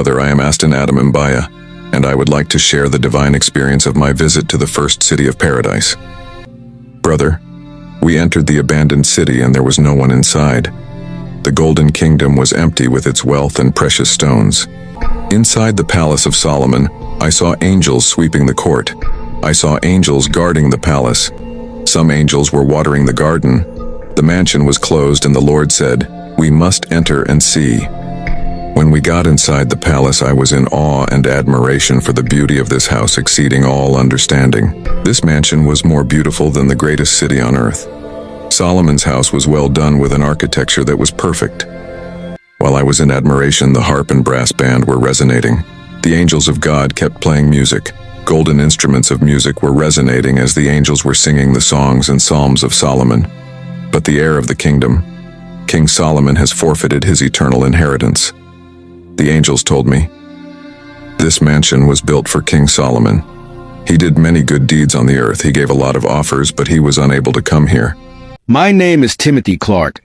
Brother, I am Aston Adam Mbaya, and I would like to share the divine experience of my visit to the first city of paradise. Brother, we entered the abandoned city and there was no one inside. The Golden Kingdom was empty with its wealth and precious stones. Inside the Palace of Solomon, I saw angels sweeping the court. I saw angels guarding the palace. Some angels were watering the garden. The mansion was closed and the Lord said, "We must enter and see." When we got inside the palace, I was in awe and admiration for the beauty of this house exceeding all understanding. This mansion was more beautiful than the greatest city on earth. Solomon's house was well done with an architecture that was perfect. While I was in admiration, the harp and brass band were resonating. The angels of God kept playing music. Golden instruments of music were resonating as the angels were singing the songs and psalms of Solomon. But the heir of the kingdom, King Solomon, has forfeited his eternal inheritance. The angels told me, "This mansion was built for King Solomon. He did many good deeds on the earth. He gave a lot of offers, but he was unable to come here." My name is Timothy Clark,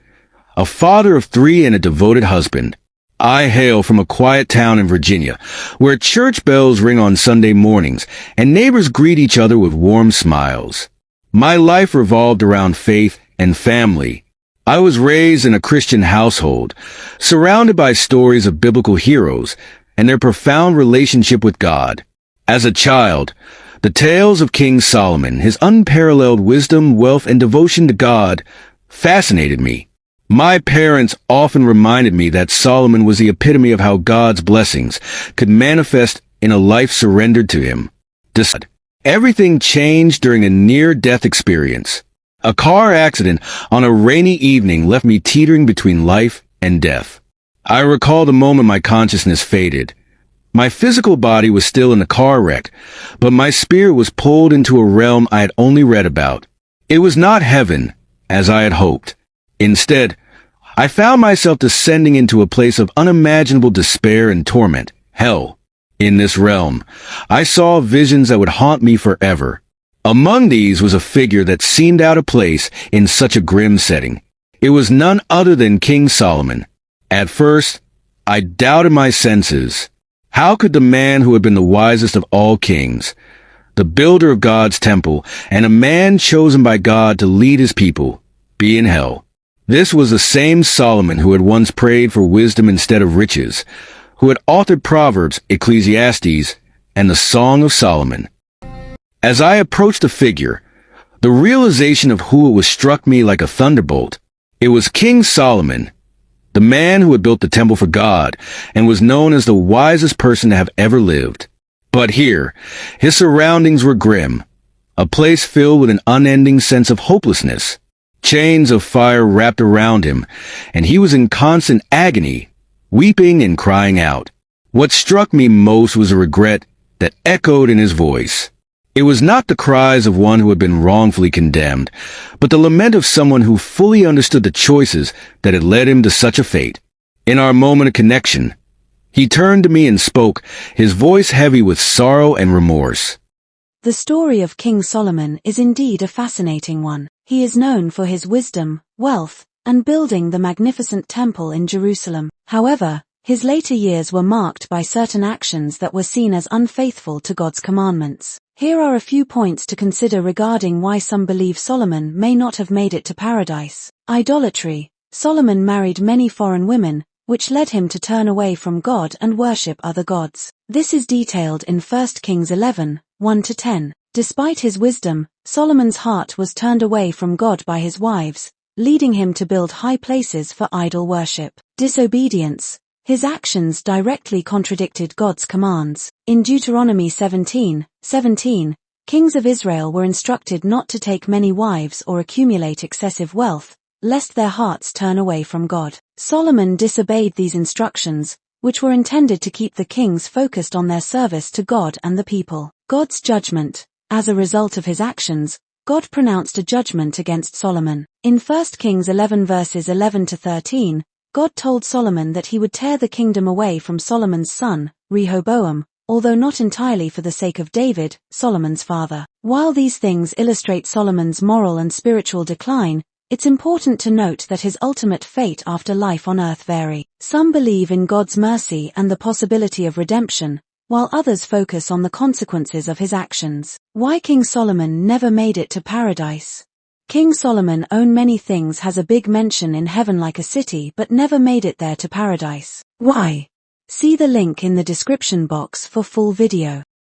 a father of 3 and a devoted husband. I hail from a quiet town in Virginia, where church bells ring on Sunday mornings and neighbors greet each other with warm smiles. My life revolved around faith and family. I was raised in a Christian household, surrounded by stories of biblical heroes and their profound relationship with God. As a child, the tales of King Solomon, his unparalleled wisdom, wealth, and devotion to God fascinated me. My parents often reminded me that Solomon was the epitome of how God's blessings could manifest in a life surrendered to him. Everything changed during a near-death experience. A car accident on a rainy evening left me teetering between life and death. I recall the moment my consciousness faded. My physical body was still in the car wreck, but my spirit was pulled into a realm I had only read about. It was not heaven, as I had hoped. Instead, I found myself descending into a place of unimaginable despair and torment, hell. In this realm, I saw visions that would haunt me forever. Among these was a figure that seemed out of place in such a grim setting. It was none other than King Solomon. At first, I doubted my senses. How could the man who had been the wisest of all kings, the builder of God's temple, and a man chosen by God to lead his people, be in hell? This was the same Solomon who had once prayed for wisdom instead of riches, who had authored Proverbs, Ecclesiastes, and the Song of Solomon. As I approached the figure, the realization of who it was struck me like a thunderbolt. It was King Solomon, the man who had built the temple for God and was known as the wisest person to have ever lived. But here, his surroundings were grim, a place filled with an unending sense of hopelessness. Chains of fire wrapped around him, and he was in constant agony, weeping and crying out. What struck me most was a regret that echoed in his voice. It was not the cries of one who had been wrongfully condemned, but the lament of someone who fully understood the choices that had led him to such a fate. In our moment of connection, he turned to me and spoke, his voice heavy with sorrow and remorse. The story of King Solomon is indeed a fascinating one. He is known for his wisdom, wealth, and building the magnificent temple in Jerusalem. However, his later years were marked by certain actions that were seen as unfaithful to God's commandments. Here are a few points to consider regarding why some believe Solomon may not have made it to paradise. Idolatry. Solomon married many foreign women, which led him to turn away from God and worship other gods. This is detailed in 1 Kings 11, 1-10. Despite his wisdom, Solomon's heart was turned away from God by his wives, leading him to build high places for idol worship. Disobedience. His actions directly contradicted God's commands. In Deuteronomy 17:17, kings of Israel were instructed not to take many wives or accumulate excessive wealth, lest their hearts turn away from God. Solomon disobeyed these instructions, which were intended to keep the kings focused on their service to God and the people. God's judgment. As a result of his actions, God pronounced a judgment against Solomon. In 1 Kings 11 verses 11-13, God told Solomon that he would tear the kingdom away from Solomon's son, Rehoboam, although not entirely for the sake of David, Solomon's father. While these things illustrate Solomon's moral and spiritual decline, It's important to note that his ultimate fate after life on earth vary. Some believe in God's mercy and the possibility of redemption, while others focus on the consequences of his actions. Why King Solomon never made it to paradise? King Solomon owned many things, has a big mansion in heaven like a city, but never made it there to paradise. Why? See the link in the description box for full video.